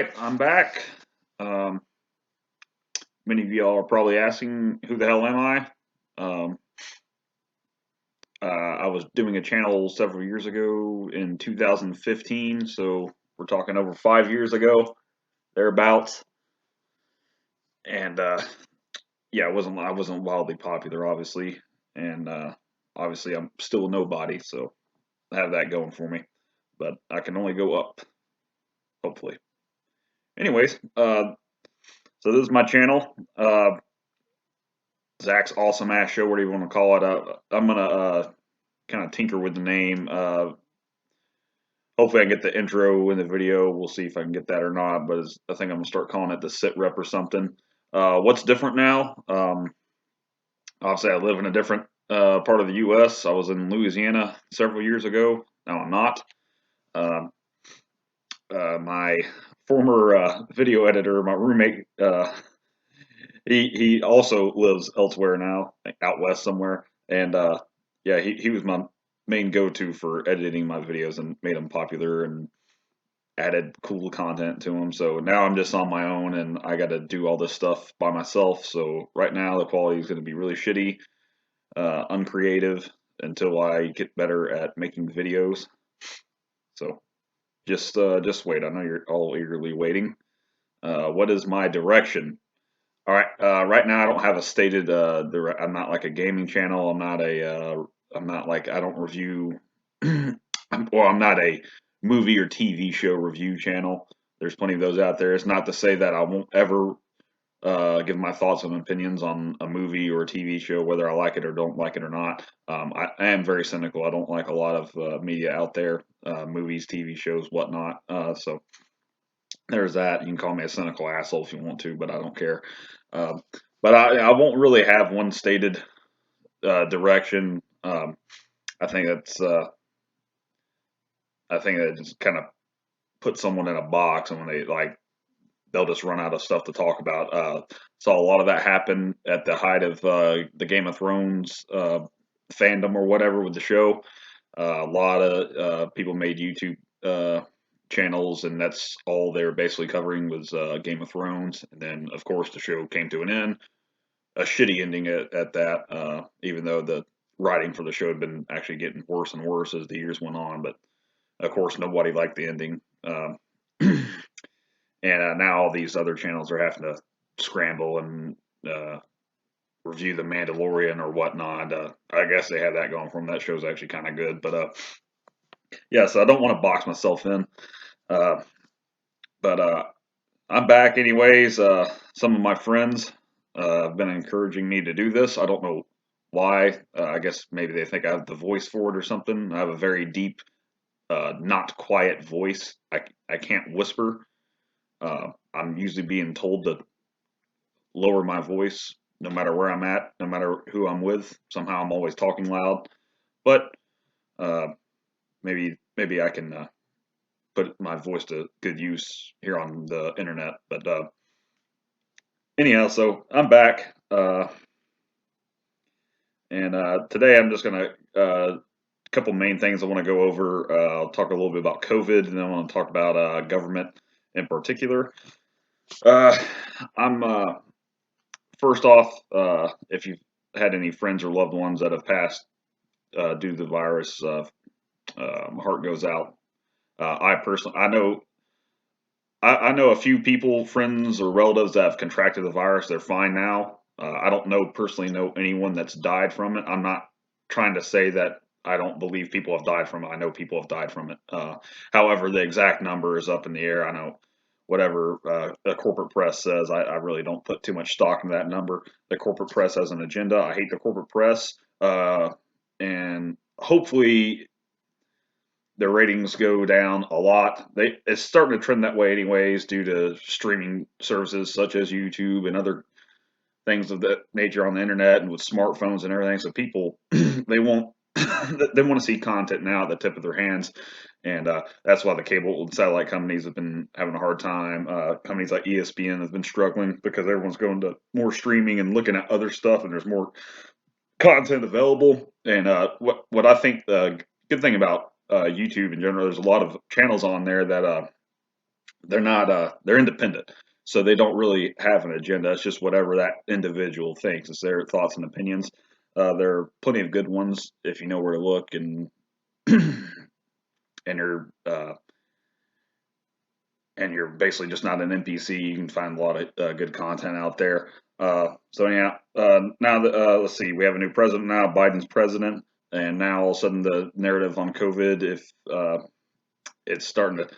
right, I'm back. Um, Many of y'all are probably asking, who the hell am I? Um, I was doing a channel several years ago in 2015, so we're talking over 5 years ago, thereabouts. And yeah, I wasn't wildly popular, obviously, and obviously I'm still a nobody, so I have that going for me. But I can only go up, hopefully. Anyways, so this is my channel. Zach's awesome ass show, whatever you want to call it. I'm gonna kind of tinker with the name. Hopefully, I can get the intro in the video. We'll see if I can get that or not. But I think I'm gonna start calling it the Sit Rep or something. What's different now? Obviously, I live in a different part of the U.S. I was in Louisiana several years ago. Now I'm not. Um my former video editor, my roommate, he also lives elsewhere now, like out west somewhere, and yeah, he was my main go-to for editing my videos and made them popular and added cool content to them. So now I'm just on my own and I got to do all this stuff by myself. So right now the quality is going to be really shitty, uncreative until I get better at making videos. So just wait. I know you're all eagerly waiting. What is my direction? All right. Right now, I don't have a stated. I'm not like a gaming channel. I'm not a. I'm not like I don't review. I'm not a movie or TV show review channel. There's plenty of those out there. It's not to say that I won't ever give my thoughts and opinions on a movie or a TV show, whether I like it or don't like it or not. I am very cynical. I don't like a lot of media out there, movies, TV shows, whatnot. So there's that. You can call me a cynical asshole if you want to, but I don't care. Um, but I won't really have one stated direction. I think that's I think that just kind of puts someone in a box, and when they'll just run out of stuff to talk about. Saw a lot of that happen at the height of the Game of Thrones fandom or whatever with the show. A lot of people made YouTube channels, and that's all they were basically covering was Game of Thrones. And then, of course, the show came to an end, a shitty ending at that. Even though the writing for the show had been actually getting worse and worse as the years went on, but of course, nobody liked the ending. And now all these other channels are having to scramble and uh, review the Mandalorian or whatnot. I guess they have that going for them. That show's actually kind of good, but yeah. So I don't want to box myself in. Uh, but I'm back anyways. Some of my friends have been encouraging me to do this. I don't know why. I guess maybe they think I have the voice for it or something. I have a very deep, not quiet voice. I can't whisper. I'm usually being told to lower my voice no matter where I'm at, no matter who I'm with. Somehow I'm always talking loud. But uh, maybe I can put my voice to good use here on the internet. But anyhow, so I'm back, and today I'm just gonna couple main things I want to go over. I'll talk a little bit about COVID, and then I want to talk about government in particular. Uh, I'm first off, if you've had any friends or loved ones that have passed due to the virus, my heart goes out. I personally, I know a few people, friends or relatives that have contracted the virus. They're fine now. I don't personally know anyone that's died from it. I'm not trying to say that I don't believe people have died from it. I know people have died from it. However, the exact number is up in the air. I know whatever the corporate press says, I really don't put too much stock in that number. The corporate press has an agenda. I hate the corporate press. And hopefully their ratings go down a lot. It's starting to trend that way anyways due to streaming services such as YouTube and other things of that nature on the internet and with smartphones and everything. So people they won't they want to see content now at the tip of their hands, and that's why the cable and satellite companies have been having a hard time. Companies like ESPN have been struggling because everyone's going to more streaming and looking at other stuff, and there's more content available. And what I think the good thing about YouTube in general, there's a lot of channels on there that they're not they're independent, so they don't really have an agenda. It's just whatever that individual thinks. It's their thoughts and opinions. There are plenty of good ones if you know where to look, and and you're and you're basically just not an NPC. You can find a lot of good content out there. So yeah, let's see, we have a new president now. Biden's president, and now all of a sudden the narrative on COVID, if it's starting to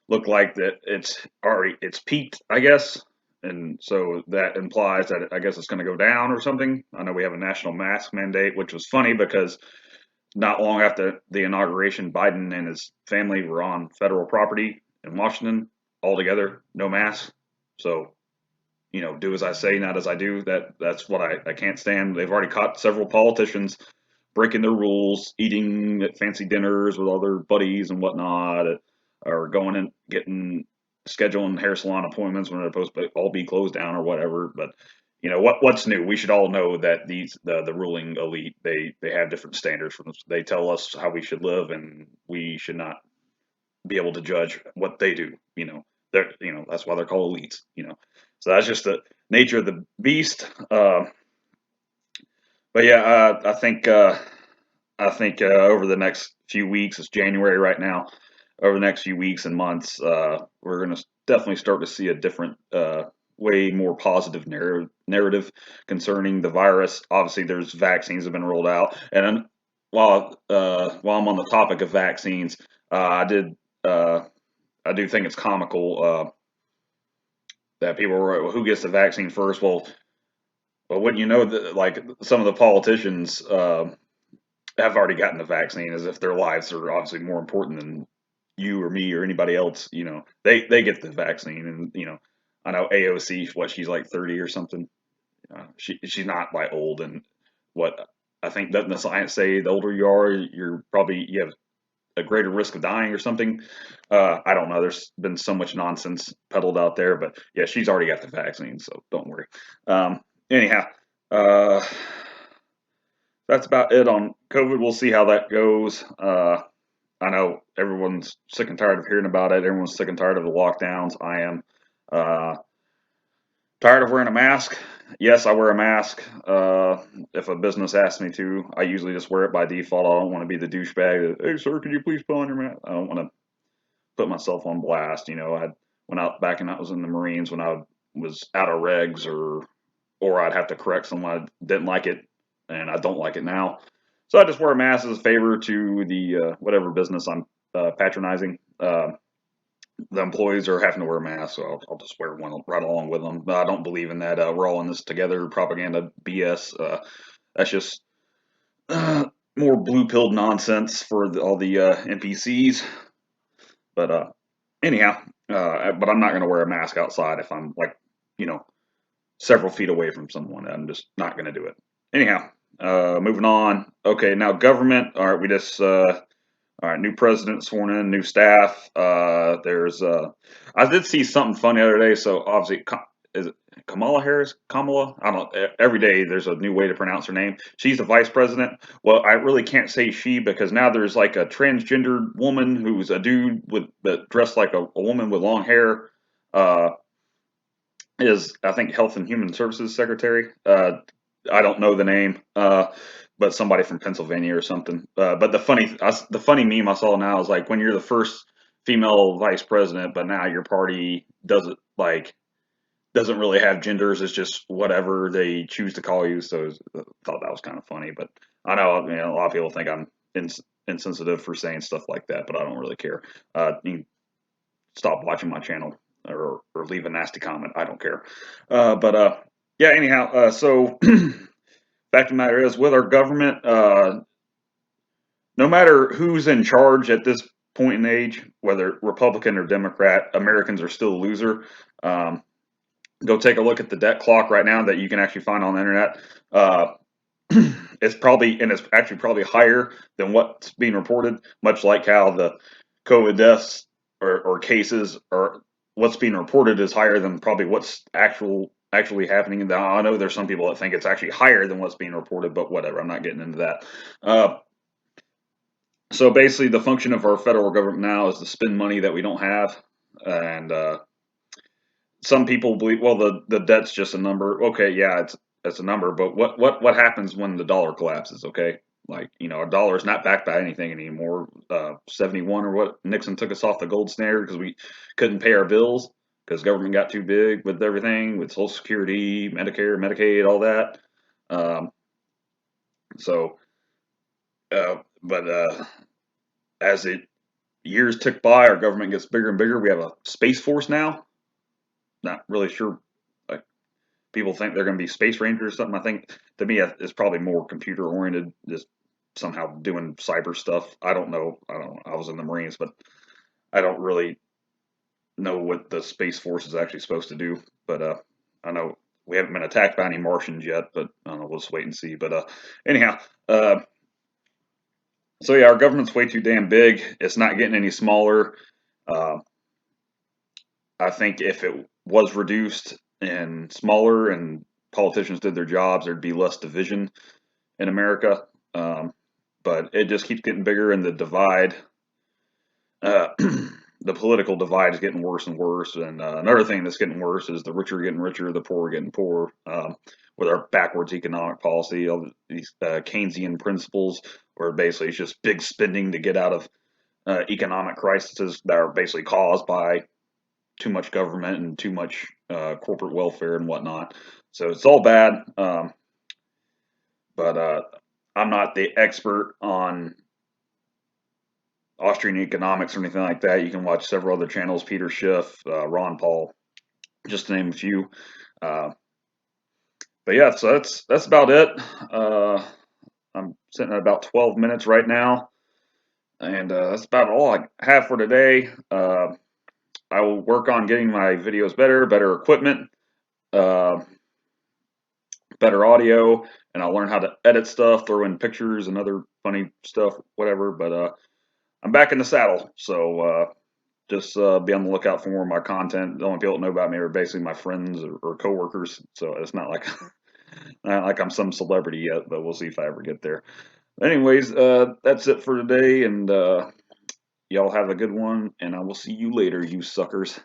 look like that it's peaked, I guess, and so that implies that I guess it's going to go down or something. I know we have a national mask mandate, which was funny because not long after the inauguration, Biden and his family were on federal property in Washington all together, no mask. So, do as I say, not as I do. That's what I can't stand. They've already caught several politicians breaking their rules, eating at fancy dinners with other buddies and whatnot, or going and getting scheduling hair salon appointments when they're supposed to all be closed down or whatever. But what's new? We should all know that the ruling elite, they have different standards from us. They tell us how we should live, and we should not be able to judge what they do. That's why they're called elites. So that's just the nature of the beast. But yeah, I think over the next few weeks, it's January right now. Over the next few weeks and months, we're going to definitely start to see a different, way more positive narrative concerning the virus. Obviously, there's vaccines have been rolled out, and then while I'm on the topic of vaccines, I do think it's comical that people were, well, who gets the vaccine first? Well, wouldn't you know that like some of the politicians have already gotten the vaccine, as if their lives are obviously more important than you or me or anybody else. They get the vaccine, and I know AOC, what, she's like 30 or something. She's not like old, and what I think, doesn't the science say the older you are, you have a greater risk of dying or something? I don't know. There's been so much nonsense peddled out there, but yeah, she's already got the vaccine, so don't worry. Anyhow, uh, that's about it on COVID. We'll see how that goes. I know everyone's sick and tired of hearing about it. Everyone's sick and tired of the lockdowns. I am. Uh, Tired of wearing a mask. Yes, I wear a mask. If a business asks me to, I usually just wear it by default. I don't want to be the douchebag that, hey, sir, could you please put on your mask? I don't want to put myself on blast. I went out back and I was in the Marines when I was out of regs, or I'd have to correct someone. I didn't like it, and I don't like it now. So I just wear a mask as a favor to the whatever business I'm patronizing. The employees are having to wear masks, so I'll just wear one right along with them. But I don't believe in that we're all in this together propaganda BS. That's just more blue pilled nonsense for all the NPCs. But anyhow, but I'm not going to wear a mask outside if I'm like, you know, several feet away from someone. I'm just not going to do it. Anyhow, moving on. Okay, now government. All right, all right, new president sworn in, new staff. I did see something funny the other day. So obviously, is it Kamala Harris? Kamala? I don't know. Every day there's a new way to pronounce her name. She's the vice president. Well, I really can't say she, because now there's like a transgendered woman who's a dude but dressed like a woman with long hair. Uh, is, I think, Health and Human Services Secretary. I don't know the name, but somebody from Pennsylvania or something. But the funny meme I saw now is like, when you're the first female vice president, but now your party doesn't really have genders. It's just whatever they choose to call you. So I thought that was kind of funny. But I know, a lot of people think I'm insensitive for saying stuff like that, but I don't really care. You can stop watching my channel, or leave a nasty comment. I don't care. But yeah. Anyhow, so fact of the matter is, with our government, no matter who's in charge at this point in age, whether Republican or Democrat, Americans are still a loser. Go take a look at the debt clock right now that you can actually find on the internet. It's actually probably higher than what's being reported, much like how the COVID deaths or cases, or what's being reported, is higher than probably what's actually happening. Now, I know there's some people that think it's actually higher than what's being reported, but whatever. I'm not getting into that. So basically, the function of our federal government now is to spend money that we don't have. and some people believe, well, the debt's just a number. Okay, yeah, it's a number, but what happens when the dollar collapses? Okay, like a dollar is not backed by anything anymore. 71 or what? Nixon took us off the gold standard because we couldn't pay our bills because government got too big with everything, with Social Security, Medicare, Medicaid, all that. Um, so, but as it years tick by, our government gets bigger and bigger. We have a space force now. Not really sure. Like, people think they're going to be space rangers or something. I think to me it's probably more computer oriented, just somehow doing cyber stuff. I don't know. I don't know. I was in the Marines, but I don't really know what the space force is actually supposed to do. But I know we haven't been attacked by any Martians yet. But I don't know. We'll just wait and see. But anyhow, so yeah, our government's way too damn big. It's not getting any smaller. Uh, I think if it was reduced and smaller and politicians did their jobs, there'd be less division in America. Um, but it just keeps getting bigger, and the divide, the political divide, is getting worse and worse. And another thing that's getting worse is the rich are getting richer, the poor are getting poorer. With our backwards economic policy, all these Keynesian principles, where basically it's just big spending to get out of economic crises that are basically caused by too much government and too much corporate welfare and whatnot. So it's all bad. But I'm not the expert on Austrian economics or anything like that. You can watch several other channels: Peter Schiff, Ron Paul, just to name a few. Uh, but yeah, so that's about it. I'm sitting at about 12 minutes right now, and that's about all I have for today. I will work on getting my videos better equipment, uh, better audio, and I'll learn how to edit stuff, throw in pictures and other funny stuff, whatever. But I'm back in the saddle, so just be on the lookout for more of my content. The only people that know about me are basically my friends or coworkers, so it's not like not like I'm some celebrity yet, but we'll see if I ever get there. Anyways, that's it for today, and y'all have a good one, and I will see you later, you suckers.